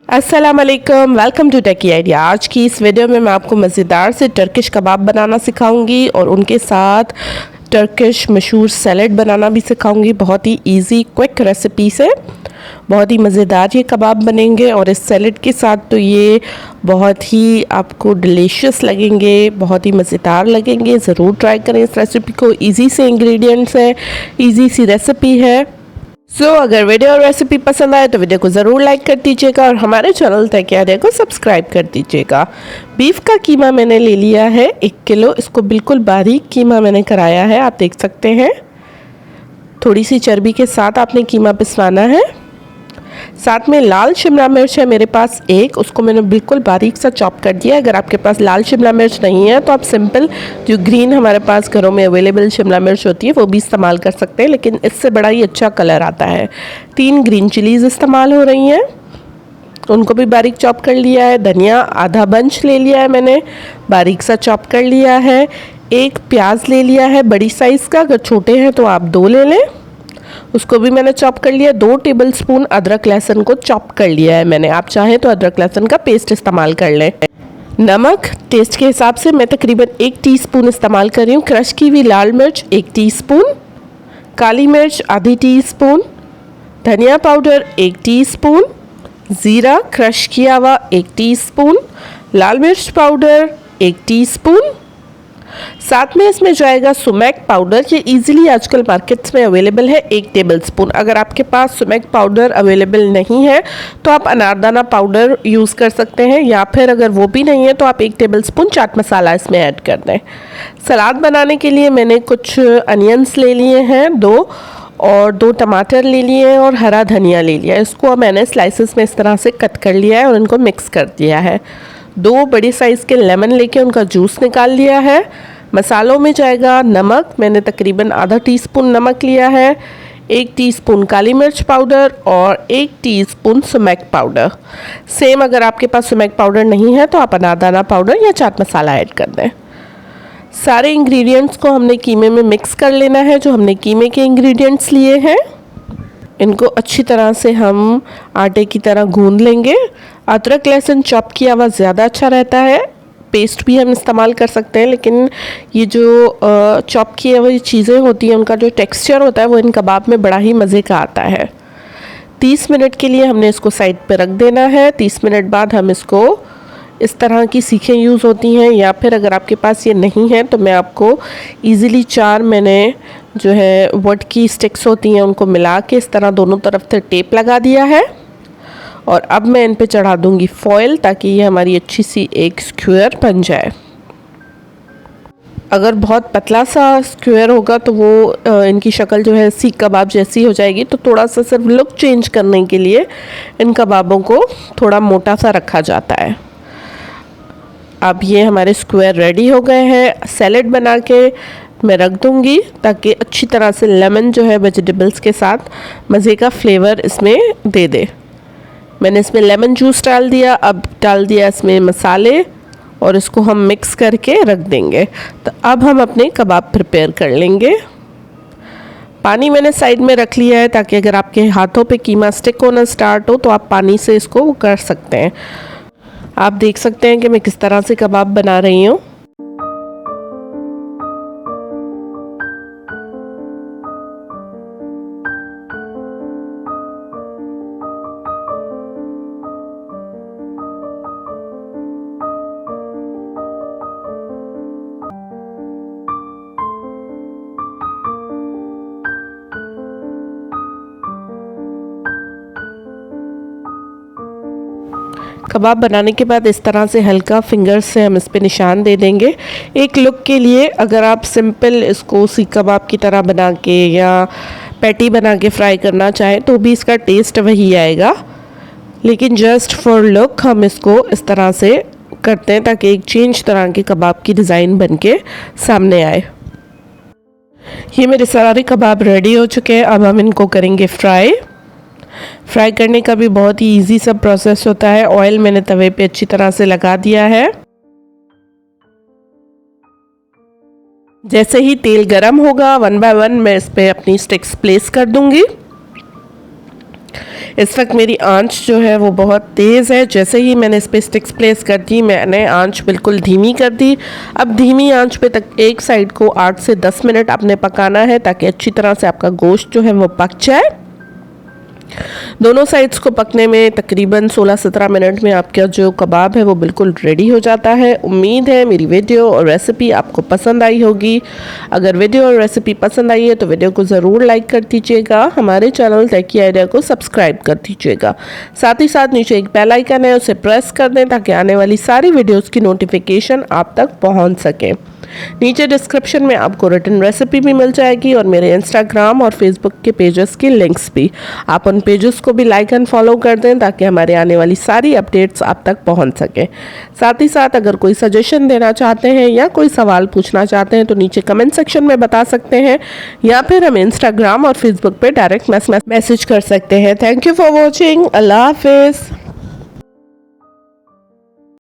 अस्सलाम वालेकुम, welcome to techy idea. आज की इस वीडियो में मैं आपको मज़ेदार से टर्किश कबाब बनाना सिखाऊंगी और उनके साथ टर्किश मशहूर सैलड बनाना भी सिखाऊंगी। बहुत ही इजी क्विक रेसिपी से बहुत ही मज़ेदार ये कबाब बनेंगे और इस सैलड के साथ तो ये बहुत ही आपको डिलीशियस लगेंगे, बहुत ही मज़ेदार लगेंगे। ज़रूर ट्राई करें इस रेसिपी को। इजी से इंग्रेडिएंट्स है, इजी सी रेसिपी है। अगर वीडियो और रेसिपी पसंद आए तो वीडियो को ज़रूर लाइक कर दीजिएगा और हमारे चैनल टेकी आइडिया को सब्सक्राइब कर दीजिएगा। बीफ का कीमा मैंने ले लिया है 1 किलो। इसको बिल्कुल बारीक कीमा मैंने कराया है, आप देख सकते हैं। थोड़ी सी चर्बी के साथ आपने कीमा पिसवाना है। साथ में लाल शिमला मिर्च है मेरे पास 1, उसको मैंने बिल्कुल बारीक सा चॉप कर दिया। अगर आपके पास लाल शिमला मिर्च नहीं है तो आप सिंपल जो ग्रीन हमारे पास घरों में अवेलेबल शिमला मिर्च होती है वो भी इस्तेमाल कर सकते हैं, लेकिन इससे बड़ा ही अच्छा कलर आता है। 3 ग्रीन चिलीज़ इस्तेमाल हो रही हैं, उनको भी बारीक चॉप कर लिया है। धनिया आधा बंच ले लिया है मैंने, बारीक सा चॉप कर लिया है। 1 प्याज ले लिया है बड़ी साइज़ का, अगर छोटे हैं तो आप 2 ले लें, उसको भी मैंने चॉप कर लिया। 2 टेबलस्पून अदरक लहसुन को चॉप कर लिया है मैंने, आप चाहें तो अदरक लहसुन का पेस्ट इस्तेमाल कर लें। नमक टेस्ट के हिसाब से मैं तकरीबन 1 टीस्पून इस्तेमाल कर रही हूँ। क्रश की हुई लाल मिर्च 1 टीस्पून, काली मिर्च आधी टीस्पून, धनिया पाउडर 1 टीस्पून, ज़ीरा क्रश किया हुआ 1 टीस्पून, लाल मिर्च पाउडर 1 टीस्पून। साथ में इसमें जाएगा सुमेक पाउडर, ये इजीली आजकल मार्केट्स में अवेलेबल है 1 टेबलस्पून। अगर आपके पास सुमेक पाउडर अवेलेबल नहीं है तो आप अनारदाना पाउडर यूज़ कर सकते हैं, या फिर अगर वो भी नहीं है तो आप 1 टेबलस्पून चाट मसाला इसमें ऐड कर दें। सलाद बनाने के लिए मैंने कुछ अनियंस ले लिए हैं 2, और 2 टमाटर ले लिए हैं और हरा धनिया ले लिया है। इसको मैंने स्लाइसेस में इस तरह से कट कर लिया है और इनको मिक्स कर दिया है। 2 बड़ी साइज़ के लेमन लेके उनका जूस निकाल लिया है। मसालों में जाएगा नमक, मैंने तकरीबन आधा टीस्पून नमक लिया है, 1 टीस्पून काली मिर्च पाउडर और 1 टीस्पून सुमेक पाउडर। सेम अगर आपके पास सुमेक पाउडर नहीं है तो आप अनारदाना पाउडर या चाट मसाला ऐड कर दें। सारे इंग्रेडिएंट्स को हमने कीमे में मिक्स कर लेना है, जो हमने कीमे के इंग्रेडिएंट्स लिए हैं। इनको अच्छी तरह से हम आटे की तरह गूंद लेंगे। अदरक लहसुन चॉप किया हुआ ज़्यादा अच्छा रहता है, पेस्ट भी हम इस्तेमाल कर सकते हैं, लेकिन ये जो चॉप किए हुई चीज़ें होती हैं उनका जो टेक्सचर होता है वो इन कबाब में बड़ा ही मज़े का आता है। 30 मिनट के लिए हमने इसको साइड पे रख देना है। 30 मिनट बाद हम इसको इस तरह की सीखें यूज़ होती हैं, या फिर अगर आपके पास ये नहीं है तो मैं आपको इजीली 4 मैंने जो है वुड की स्टिक्स होती हैं उनको मिला के इस तरह दोनों तरफ से टेप लगा दिया है। और अब मैं इन पे चढ़ा दूंगी फॉयल, ताकि ये हमारी अच्छी सी एक स्क्वायर बन जाए। अगर बहुत पतला सा स्क्वायर होगा तो वो इनकी शक्ल जो है सीख कबाब जैसी हो जाएगी, तो थोड़ा सा सिर्फ लुक चेंज करने के लिए इन कबाबों को थोड़ा मोटा सा रखा जाता है। अब ये हमारे स्क्वायर रेडी हो गए हैं। सैलेड बना के मैं रख दूंगी ताकि अच्छी तरह से लेमन जो है वेजिटेबल्स के साथ मज़े का फ्लेवर इसमें दे दे। मैंने इसमें लेमन जूस डाल दिया। अब डाल दिया इसमें मसाले और इसको हम मिक्स करके रख देंगे। तो अब हम अपने कबाब प्रिपेयर कर लेंगे। पानी मैंने साइड में रख लिया है ताकि अगर आपके हाथों पे कीमा स्टिक होना स्टार्ट हो तो आप पानी से इसको कर सकते हैं। आप देख सकते हैं कि मैं किस तरह से कबाब बना रही हूँ। कबाब बनाने के बाद इस तरह से हल्का फिंगर्स से हम इस पे निशान दे देंगे एक लुक के लिए। अगर आप सिंपल इसको सीख कबाब की तरह बना के या पैटी बना के फ्राई करना चाहें तो भी इसका टेस्ट वही आएगा, लेकिन जस्ट फॉर लुक हम इसको इस तरह से करते हैं ताकि एक चेंज तरह के कबाब की डिज़ाइन बन के सामने आए। ये मेरे सारे कबाब रेडी हो चुके हैं। अब हम इनको करेंगे फ्राई करने का भी बहुत ही इजी सा प्रोसेस होता है। ऑयल मैंने तवे पे अच्छी तरह से लगा दिया है। जैसे ही तेल गरम होगा 1 बाय 1 मैं इस पे अपनी स्टिक्स प्लेस कर दूंगी। इस वक्त मेरी आंच जो है वो बहुत तेज़ है। जैसे ही मैंने इस पर स्टिक्स प्लेस कर दी, मैंने आंच बिल्कुल धीमी कर दी। अब धीमी आंच पे तक एक साइड को 8 से 10 मिनट आपने पकाना है, ताकि अच्छी तरह से आपका गोश्त जो है वो पक जाए। दोनों साइड्स को पकने में तकरीबन 16-17 मिनट में आपका जो कबाब है वो बिल्कुल रेडी हो जाता है। उम्मीद है मेरी वीडियो और रेसिपी आपको पसंद आई होगी। अगर वीडियो और रेसिपी पसंद आई है तो वीडियो को ज़रूर लाइक कर दीजिएगा। हमारे चैनल टेकी आइडिया को सब्सक्राइब कर दीजिएगा। साथ ही साथ नीचे एक बेल आइकन है, उसे प्रेस कर दें ताकि आने वाली सारी वीडियोज़ की नोटिफिकेशन आप तक पहुँच सके। नीचे डिस्क्रिप्शन में आपको रिटन रेसिपी भी मिल जाएगी और मेरे इंस्टाग्राम और फेसबुक के पेजेस की लिंक्स भी। आप उन पेजेस को भी लाइक एंड फॉलो कर दें ताकि हमारे आने वाली सारी अपडेट्स आप तक पहुंच सके। साथ ही साथ अगर कोई सजेशन देना चाहते हैं या कोई सवाल पूछना चाहते हैं तो नीचे कमेंट सेक्शन में बता सकते हैं, या फिर हमें इंस्टाग्राम और फेसबुक पे डायरेक्ट मैसेज कर सकते हैं। Thank you for watching. अल्लाह हाफिज़।